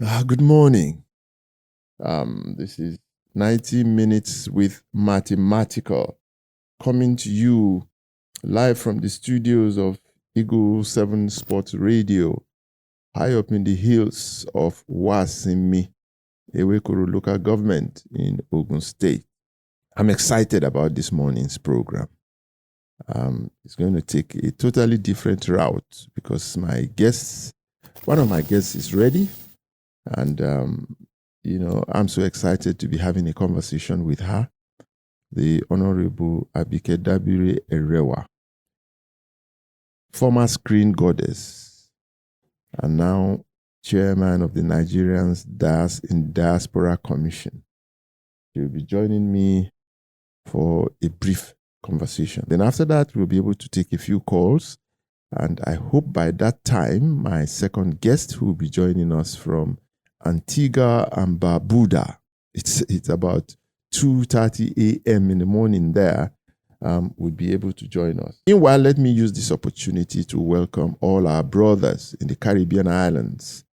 Good morning. This is 90 Minutes with Mathematical, coming to you live from the studios of Eagle 7 Sports Radio, high up in the hills of Wasimi, Ewekoro local government in Ogun State. I'm excited about this morning's program. It's going to take a totally different route because one of my guests is ready. And, I'm so excited to be having a conversation with her, the Honorable ABIKE DABIRI EREWA, former screen goddess, and now chairman of the Nigerians Diaspora Commission. She will be joining me for a brief conversation. Then after that, we'll be able to take a few calls. And I hope by that time, my second guest, who will be joining us from Antigua and Barbuda, it's about 2:30 a.m. in the morning there, would be able to join us. Meanwhile, let me use this opportunity to welcome all our brothers in the Caribbean islands,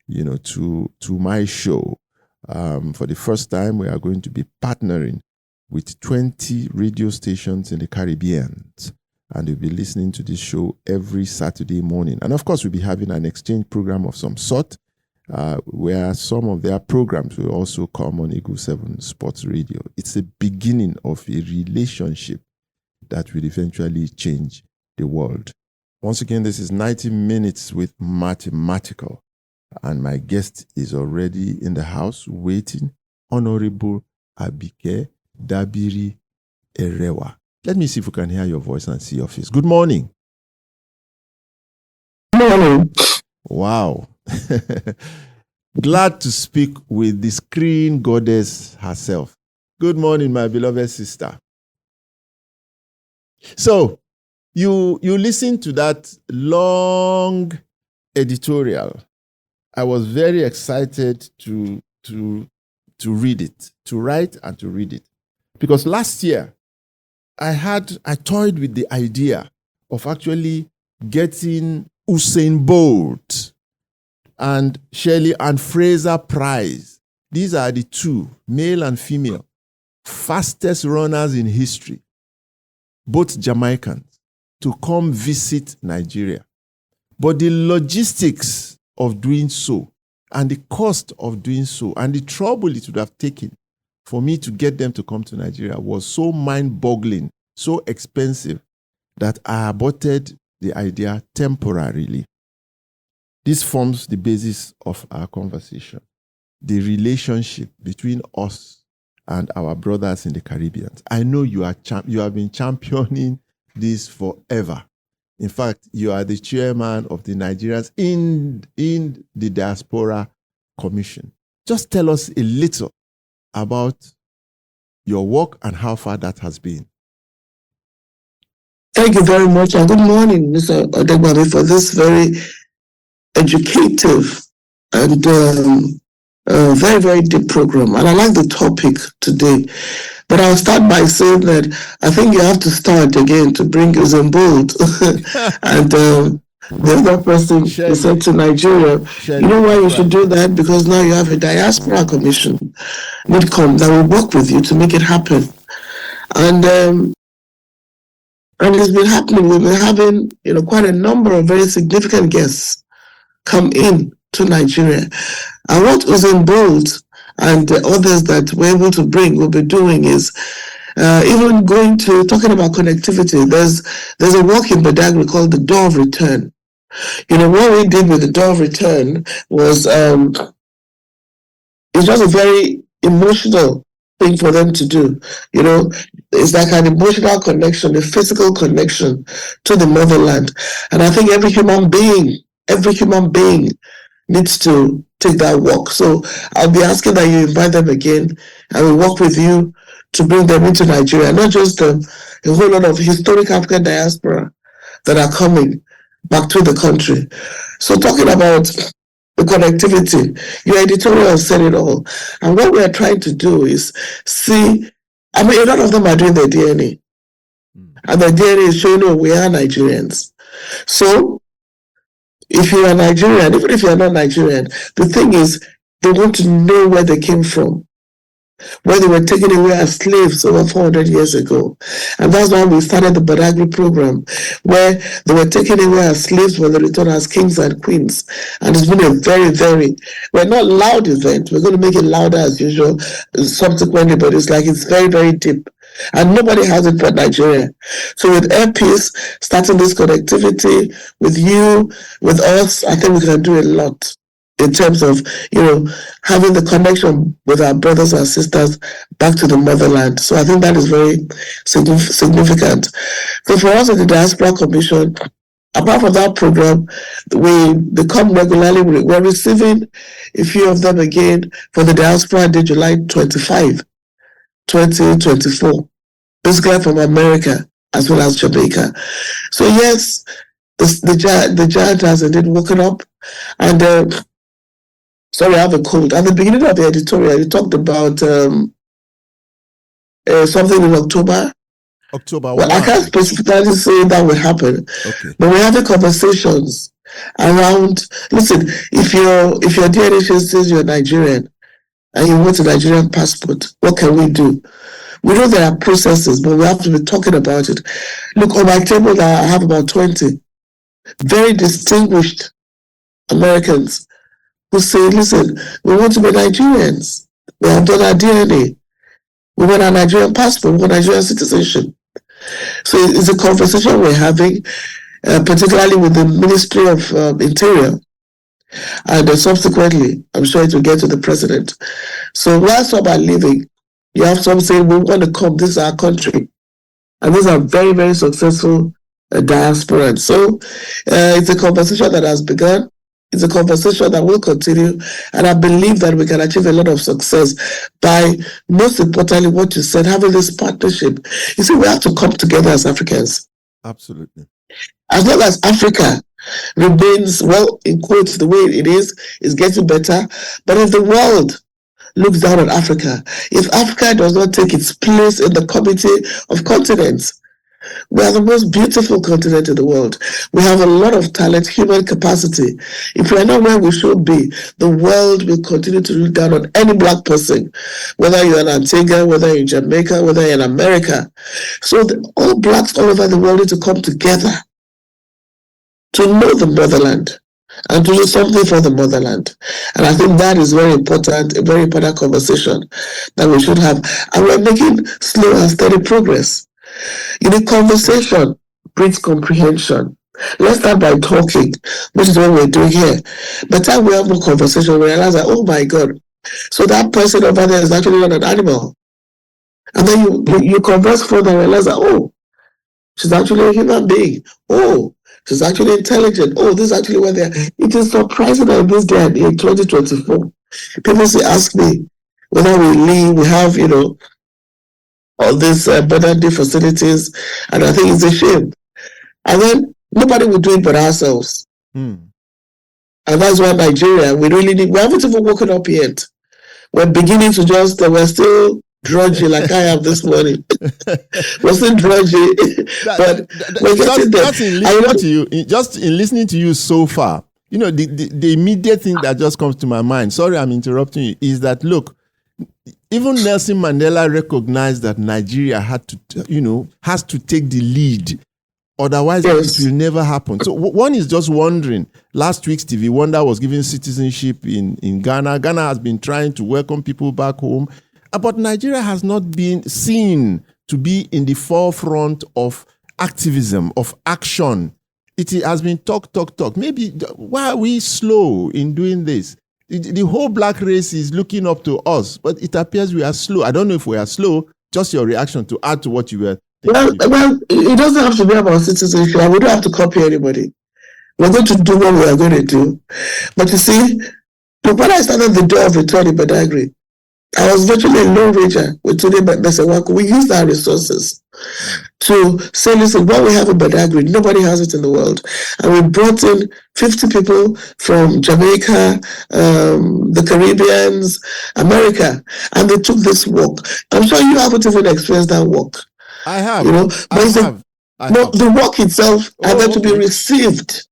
to my show. For the first time, we are going to be partnering with 20 radio stations in the Caribbean. And you'll be listening to this show every Saturday morning. And of course, we'll be having an exchange program of some sort, where some of their programs will also come on Eagle 7 Sports Radio. It's the beginning of a relationship that will eventually change the world. Once again, this is 90 Minutes with Mathematical. And my guest is already in the house waiting, Honorable ABIKE DABIRI EREWA. Let me see if we can hear your voice and see your face. Good morning. Good morning. Wow. Glad to speak with the screen goddess herself. Good morning, my beloved sister. So, you listened to that long editorial. I was very excited to read it, to write and to read it. Because last year, I toyed with the idea of actually getting Usain Bolt and Shirley and Fraser Prize. These are the two, male and female, fastest runners in history, both Jamaicans, to come visit Nigeria. But the logistics of doing so, and the cost of doing so, and the trouble it would have taken for me to get them to come to Nigeria was so mind-boggling, so expensive, that I aborted the idea temporarily. This forms the basis of our conversation, the relationship between us and our brothers in the Caribbean. I know you have been championing this forever. In fact, you are the chairman of the Nigerians in the Diaspora Commission. Just tell us a little about your work and how far that has been. Thank you very much, and good morning, Mr. Odegbami, for this very educative and very, very deep program. And I like the topic today. But I'll start by saying that I think you have to start again to bring Usain Bolt and the other person you sent to Nigeria. You know why you should do that? Because now you have a diaspora commission, MidCom, that will work with you to make it happen. And it's been happening. We've been having, quite a number of very significant guests come in to Nigeria. And what Usain Bolt and the others that we're able to bring will be doing is even talking about connectivity. There's a walk in Badagry called the Door of Return. What we did with the Door of Return was it's just a very emotional thing for them to do. It's like an emotional connection, a physical connection to the motherland. And I think every human being needs to take that walk. So I'll be asking that you invite them again, and we'll work with you to bring them into Nigeria, not just a whole lot of historic African diaspora that are coming back to the country. So talking about the connectivity, your editorial said it all. And what we are trying to do is a lot of them are doing their DNA. And their DNA is showing, we are Nigerians. So if you are Nigerian, even if you are not Nigerian, the thing is, They want to know where they came from, where they were taken away as slaves over 400 years ago. And that's why we started the Badagry program, where they were taken away as slaves when they returned as kings and queens. And it's been a very, we're not loud event. We're going to make it louder as usual subsequently, but it's very deep. And nobody has it but Nigeria. So with Air Peace, starting this connectivity with you, with us, I think we can do a lot in terms of, having the connection with our brothers and sisters back to the motherland. So I think that is very significant. So for us at the Diaspora Commission, apart from that program, they come regularly. We're receiving a few of them again for the Diaspora Day, July 25, 2024, basically from America as well as Jamaica. So yes, the giant has indeed woken up. And sorry, I have a cold. At the beginning of the editorial, you talked about something in October. Well, I can't specifically say that will happen, but we're having conversations around. Listen, if your DNA says you're Nigerian and you want a Nigerian passport, what can we do? We know there are processes, but we have to be talking about it. Look, on my table, I have about 20 very distinguished Americans who say, listen, we want to be Nigerians. We have done our DNA. We want a Nigerian passport. We want Nigerian citizenship. So it's a conversation we're having, particularly with the Ministry of Interior. And subsequently, I'm sure it will get to the president. So while some are leaving, you have some saying, we want to come. This is our country. And these are very successful diasporans. So it's a conversation that has begun. It's a conversation that will continue, and I believe that we can achieve a lot of success by, most importantly, what you said, having this partnership. You see, we have to come together as Africans. Absolutely. As long as Africa remains, well, in quotes, the way it is getting better. But if the world looks down on Africa, if Africa does not take its place in the committee of continents, we are the most beautiful continent in the world. We have a lot of talent, human capacity. If we are not where we should be, the world will continue to look down on any black person, whether you're in Antigua, whether you're in Jamaica, whether you're in America. So all blacks all over the world need to come together to know the motherland and to do something for the motherland. And I think that is very important, a very important conversation that we should have. And we're making slow and steady progress. Conversation breeds comprehension. Let's start by talking, which is what we're doing here. By the time we have more conversation, we realize that, oh my God, so that person over there is actually not an animal. And then you converse further and realize that, oh, she's actually a human being. Oh, she's actually intelligent. Oh, this is actually where they are. It is surprising that in this day and in 2024, people ask me whether we have, all these modern-day facilities, and I think it's a shame. And then nobody will do it but ourselves. And that's why Nigeria, we haven't even woken up yet. We're beginning to we're still drudgy like I am this morning. We're still drudgy, but we're getting there. Just in listening to you so far, the immediate thing that just comes to my mind, sorry I'm interrupting you, is that, look, even Nelson Mandela recognized that Nigeria has to take the lead. Otherwise, it will never happen. So one is just wondering, last week Stevie Wonder was given citizenship in Ghana. Ghana has been trying to welcome people back home. But Nigeria has not been seen to be in the forefront of activism, of action. It has been talk. Maybe why are we slow in doing this? The whole black race is looking up to us, but it appears we are slow. I don't know if we are slow. Just your reaction to add to what you were thinking. Well, it doesn't have to be about citizenship. We don't have to copy anybody. We're going to do what we are going to do. But you see, when I started the door of return in Badagry, I was virtually a lone ranger with Tunde Mesewako. We used our resources to say, listen, what we have in Badagry, nobody has it in the world. And we brought in 50 people from Jamaica, the Caribbeans, America, and they took this walk. I'm sure you haven't even experienced that walk. I have. But the walk itself had to be received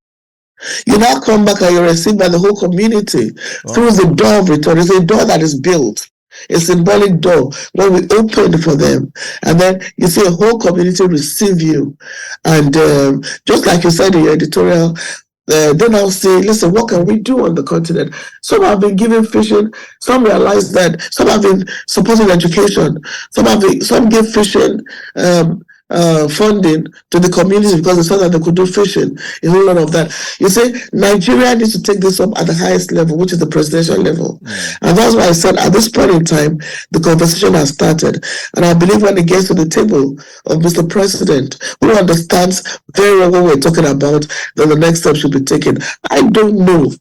You now come back and you're received by the whole community through the door of return. It's a door that is built, a symbolic door when we open for them. And then you see a whole community receive you. And just like you said in your editorial, they now say, listen, what can we do on the continent? Some have been given fishing. Some realize that. Some have been supporting education. Some give fishing funding to the community because they saw that they could do fishing. A whole lot of that. You say Nigeria needs to take this up at the highest level, which is the presidential level. And that's why I said at this point in time, the conversation has started. And I believe when it gets to the table of Mr. President, who understands very well what we're talking about, then the next step should be taken. I don't know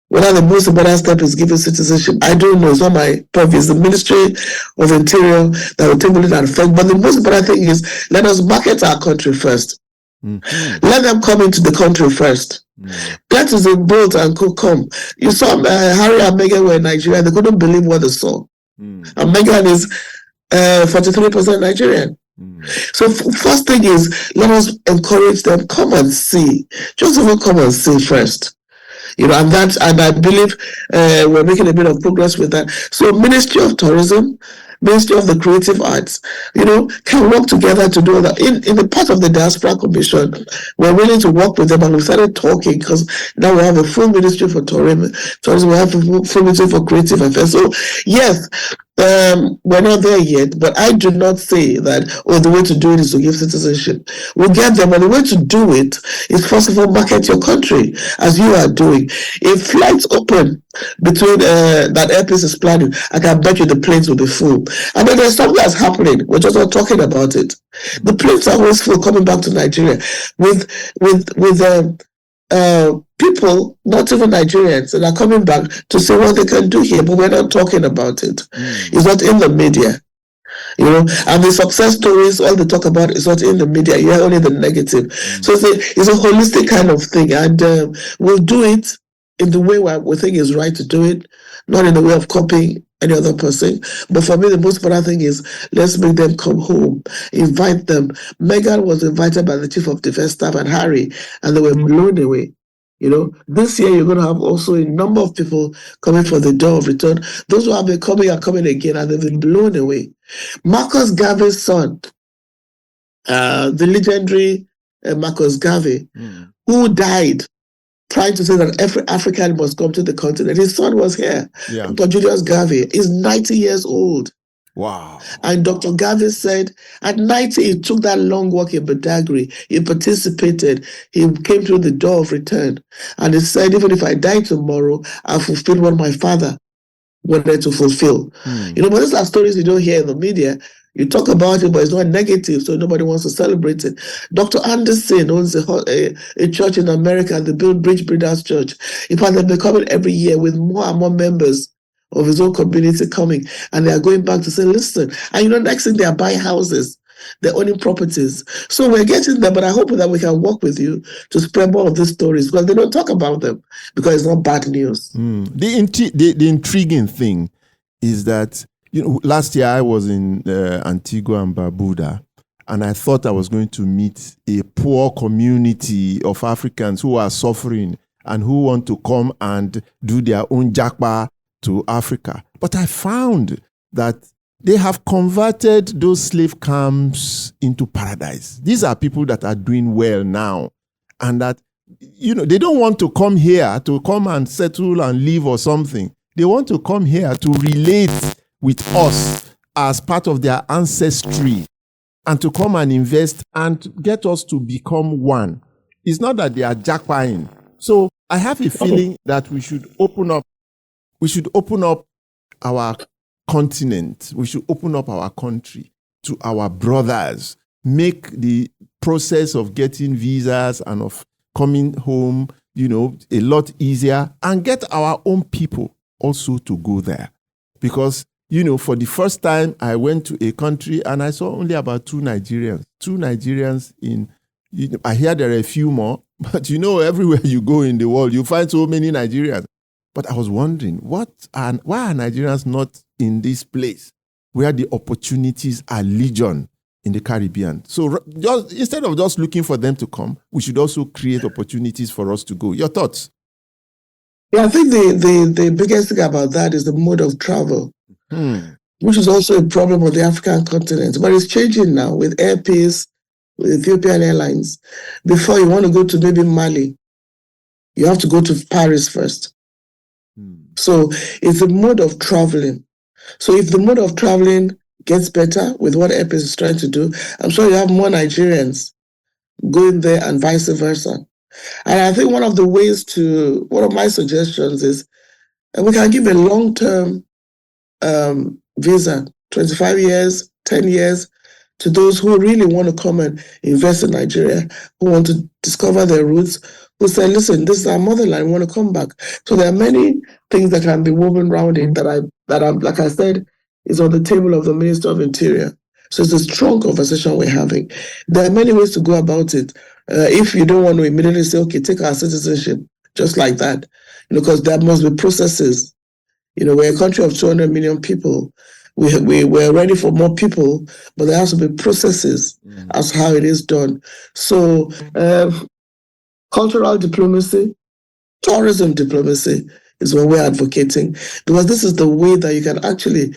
whether the most important step is giving citizenship. I don't know. It's not my purview. It's the Ministry of Interior that will table it and affect. But the most important thing is let us market our country first. Let them come into the country first. That is a boat and could come. You saw Harry and Meghan were in Nigeria. They couldn't believe what they saw. And Meghan is 43% Nigerian. So first thing is let us encourage them. Come and see. Just even come and see first. And I believe we're making a bit of progress with that. So Ministry of Tourism, Ministry of the Creative Arts, can work together to do that. In the part of the Diaspora Commission, we're willing to work with them, and we started talking because now we have a full Ministry for Tourism, we have a full Ministry for Creative Affairs. So yes, we're not there yet, but I do not say that, the way to do it is to give citizenship. We'll get them, and the way to do it is first of all market your country, as you are doing. If flights open between that airplanes is planning, I can bet you the planes will be full. And then there's something that's happening. We're just not talking about it. The planes are always full coming back to Nigeria with people, not even Nigerians, that are coming back to see what they can do here, but we're not talking about it. It's not in the media. And the success stories, all they talk about is not in the media. You hear only the negative. So it's a holistic kind of thing, and we'll do it in the way we think is right to do it, not in the way of copying any other person. But for me, the most important thing is let's make them come home, invite them. Meghan was invited by the Chief of Defense Staff and Harry, and they were blown away. This year you're going to have also a number of people coming for the door of return. Those who have been coming are coming again, and they've been blown away. Marcus Garvey's son, the legendary Marcus Garvey, who died trying to say that every African must come to the continent. His son was here. Dr. Julius Garvey is 90 years old. Wow. And Dr. Garvey said at 90, he took that long walk in Badagry. He participated. He came through the door of return. And he said, even if I die tomorrow, I'll fulfill what my father wanted to fulfill. But these are stories you don't hear in the media. You talk about it, but it's not negative, so nobody wants to celebrate it. Dr. Anderson owns a church in America, the Bridge Breeders Church. In fact, they're becoming every year with more and more members of his own community coming, and they are going back to say, listen, and next thing they are buying houses, they're owning properties. So we're getting there, but I hope that we can work with you to spread more of these stories, because they don't talk about them, because it's not bad news. The intriguing thing is that, last year I was in Antigua and Barbuda, and I thought I was going to meet a poor community of Africans who are suffering and who want to come and do their own japa to Africa. But I found that they have converted those slave camps into paradise. These are people that are doing well now, and that, they don't want to come here to come and settle and live or something. They want to come here to relate with us as part of their ancestry, and to come and invest and get us to become one. It's not that they are jackpying. So I have a feeling that we should open up our continent. We should open up our country to our brothers, make the process of getting visas and of coming home, a lot easier, and get our own people also to go there. Because, for the first time, I went to a country and I saw only about two Nigerians in, I hear there are a few more, but everywhere you go in the world, you find so many Nigerians. But I was wondering, why are Nigerians not in this place where the opportunities are legion in the Caribbean. So just instead of just looking for them to come, we should also create opportunities for us to go. Your thoughts? Yeah, I think the biggest thing about that is the mode of travel, which is also a problem on the African continent. But it's changing now with Air Peace, with Ethiopian Airlines. Before you want to go to maybe Mali, you have to go to Paris first. So it's a mode of traveling. So if the mode of traveling gets better with what Air Peace is trying to do, I'm sure you have more Nigerians going there and vice versa. And I think one of my suggestions is we can give a long-term visa, 25 years, 10 years, to those who really want to come and invest in Nigeria, who want to discover their roots, who say, listen, this is our motherland, we want to come back. So there are many things that can be woven around it that I'm, like I said, is on the table of the Minister of Interior. So it's a strong conversation we're having. There are many ways to go about it. If you don't want to immediately say, okay, take our citizenship, just like that, because there must be processes. We're a country of 200 million people. We're ready for more people, but there has to be processes as how it is done. So cultural diplomacy, tourism diplomacy is what we're advocating, because this is the way that you can actually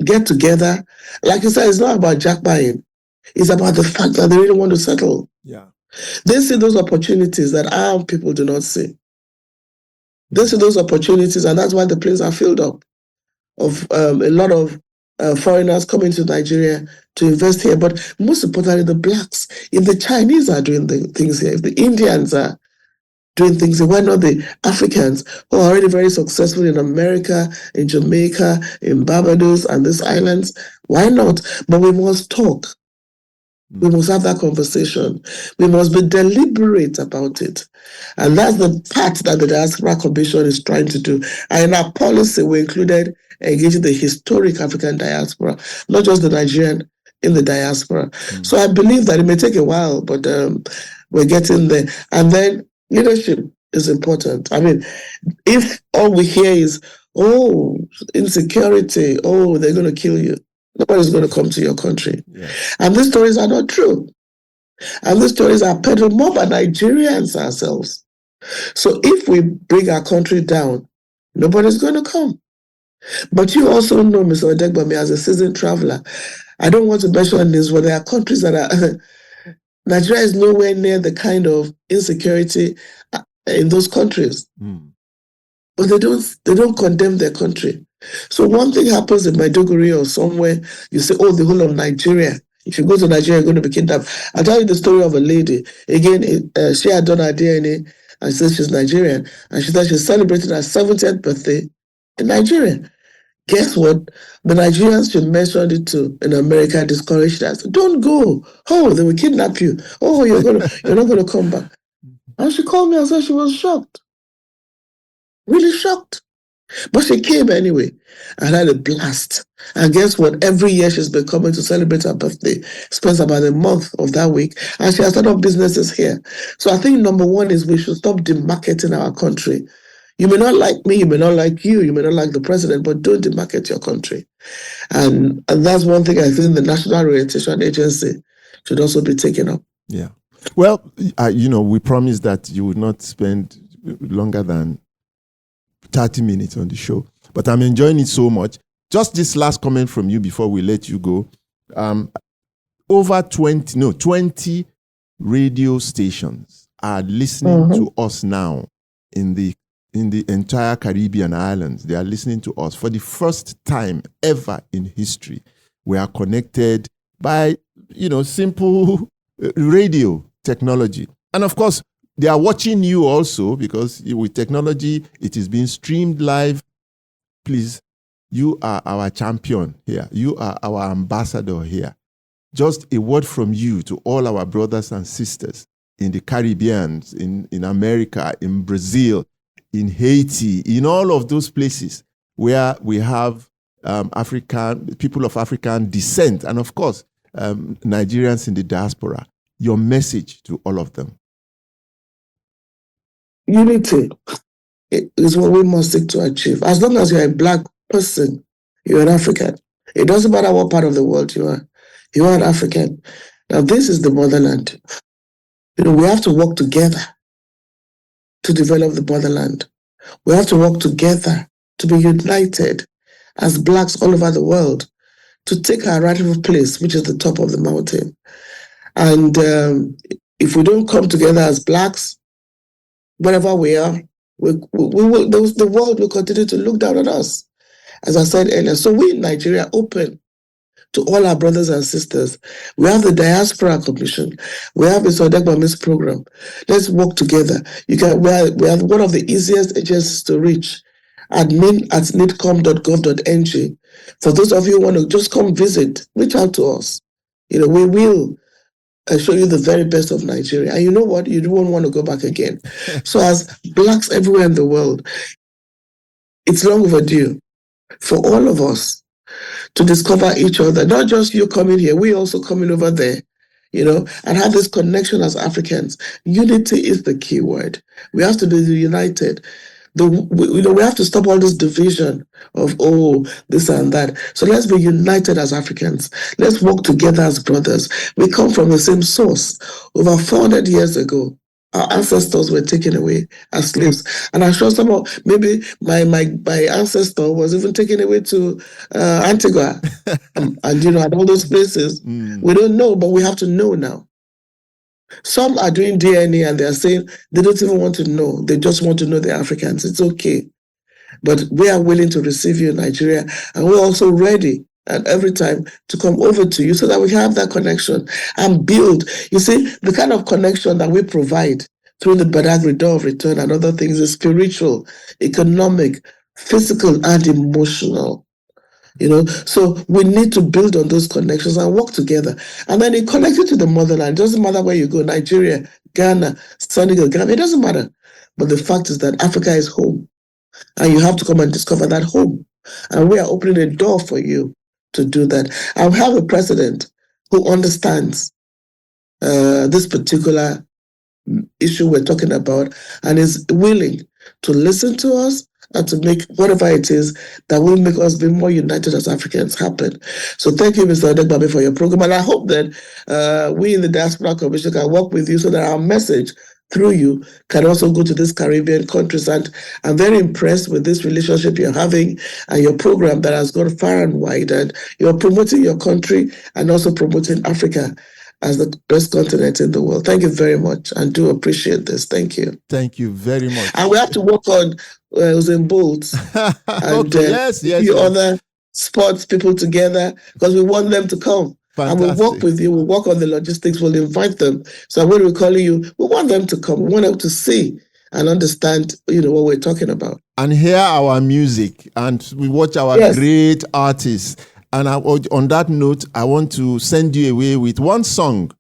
get together. Like you said, it's not about jackbuying. It's about the fact that they really want to settle. Yeah. They see those opportunities that our people do not see. They see those opportunities, and that's why the planes are filled up of a lot of foreigners coming to Nigeria to invest here. But most importantly, the blacks. If the Chinese are doing things here, if the Indians are doing things here, why not the Africans who are already very successful in America, in Jamaica, in Barbados, and these islands? Why not? But we must talk. We must have that conversation. We must be deliberate about it. And that's the part that the Diaspora Commission is trying to do. And in our policy, we included engaging the historic African diaspora, not just the Nigerian in the diaspora. So I believe that it may take a while, but we're getting there. And then leadership is important. I mean, if all we hear is, oh, insecurity, oh, they're going to kill you, nobody's going to come to your country. Yeah. And these stories are not true. And these stories are peddled more by Nigerians ourselves. So if we bring our country down, nobody's going to come. But you also know, Mr. Odegbami, as a seasoned traveler, I don't want to mention this, but there are countries that are... Nigeria is nowhere near the kind of insecurity in those countries. But they don't condemn their country. So one thing happens in Maiduguri or somewhere, you say, oh, the whole of Nigeria. If you go to Nigeria, you're going to be kidnapped. I'll tell you the story of a lady. Again, she had done her DNA and said she's Nigerian. And she said she's celebrating her 70th birthday in Nigeria. Guess what? The Nigerians she mentioned it to in America discouraged her. Said, don't go. Oh, they will kidnap you. Oh, you're not going to come back. And she called me and said she was shocked. Really shocked. But she came anyway and had a blast. And guess what? Every year she's been coming to celebrate her birthday. Spends about a month of that week. And she has started up businesses here. So I think number one is we should stop demarketing our country. You may not like me, you may not like you may not like the president, but don't demarket your country. And that's one thing I think the National Orientation Agency should also be taking up. Yeah. Well, we promised that you would not spend longer than 30 minutes on the show, but I'm enjoying it so much. Just this last comment from you before we let you go. Over 20 radio stations are listening to us now in the entire Caribbean islands. They are listening to us for the first time ever in history. We are connected by, simple radio technology. And of course, they are watching you also, because with technology, it is being streamed live. Please, you are our champion here. You are our ambassador here. Just a word from you to all our brothers and sisters in the Caribbean, in America, in Brazil, in Haiti, in all of those places where we have people of African descent, and of course, Nigerians in the diaspora. Your message to all of them. Unity is what we must seek to achieve. As long as you're a Black person, you're an African. It doesn't matter what part of the world you are. You are an African. Now, this is the motherland. We have to work together to develop the motherland. We have to work together to be united as Blacks all over the world to take our rightful place, which is the top of the mountain. And if we don't come together as Blacks, wherever we are, the world will continue to look down on us, as I said earlier. So we in Nigeria open to all our brothers and sisters. We have the Diaspora Commission. We have the Odegbami's program. Let's work together. We are one of the easiest agencies to reach. admin@nidcom.gov.ng. For those of you who want to just come visit, reach out to us. We will show you the very best of Nigeria. And you know what? You don't want to go back again. So as Blacks everywhere in the world, it's long overdue for all of us to discover each other, not just you coming here, we also coming over there, and have this connection as Africans. Unity is the key word. We have to be united. We have to stop all this division of, this and that. So let's be united as Africans. Let's work together as brothers. We come from the same source. Over 400 years ago, our ancestors were taken away as slaves. And I'm sure maybe my ancestor was even taken away to Antigua and at all those places. We don't know, but we have to know now. Some are doing DNA and they're saying they don't even want to know. They just want to know they're Africans. It's okay. But we are willing to receive you in Nigeria, and we're also ready at every time to come over to you so that we can have that connection and build. You see, the kind of connection that we provide through the Badagry Door of Return and other things is spiritual, economic, physical, and emotional. So we need to build on those connections and work together. And then it connects you to the motherland. It doesn't matter where you go, Nigeria, Ghana, Senegal, Ghana, it doesn't matter. But the fact is that Africa is home. And you have to come and discover that home. And we are opening a door for you to do that. And we have a president who understands this particular issue we're talking about and is willing to listen to us and to make whatever it is that will make us be more united as Africans happen. So thank you, Mr. Odegbami, for your program. And I hope that we in the Diaspora Commission can work with you so that our message through you can also go to these Caribbean countries. And I'm very impressed with this relationship you're having and your program that has gone far and wide. And you're promoting your country and also promoting Africa as the best continent in the world. Thank you very much. And do appreciate this. Thank you. Thank you very much. And we have to work on Usain Bolt and other sports people together because we want them to come. Fantastic. And we'll work with you. We'll work on the logistics. We'll invite them. So when we're calling you, we want them to come. We want them to see and understand, what we're talking about. And hear our music. And we watch our great artists. And on that note, I want to send you away with one song.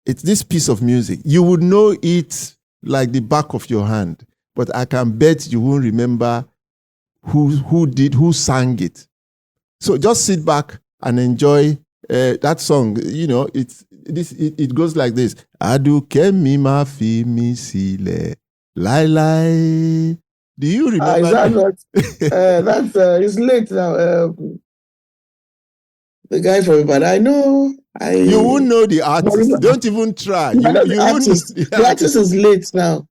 It's this piece of music. You would know it like the back of your hand, but I can bet you won't remember who sang it. So just sit back and enjoy that song. It goes like this. Aduke mi ma fi mi sile, lai lai. Do you remember? Is that not? It's late now. The guy from Ibadan, I know. You won't know the artist. Don't even try. The artist is late now.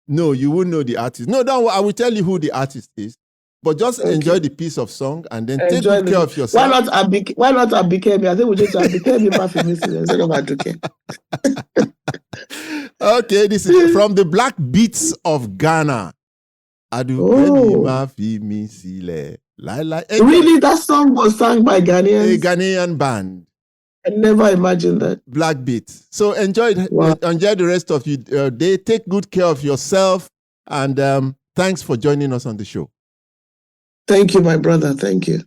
No, you won't know the artist. No, don't. I will tell you who the artist is. But just enjoy the piece of song and then take good care of yourself. Why not ABIKE? I think we just ABIKE instead of Aduke. Okay, this is from the Black Beats of Ghana. Really, that song was sung by Ghanaians? A Ghanaian band. I never imagined that. Black Beats. So enjoy the rest of your day. Take good care of yourself. And thanks for joining us on the show. Thank you, my brother. Thank you.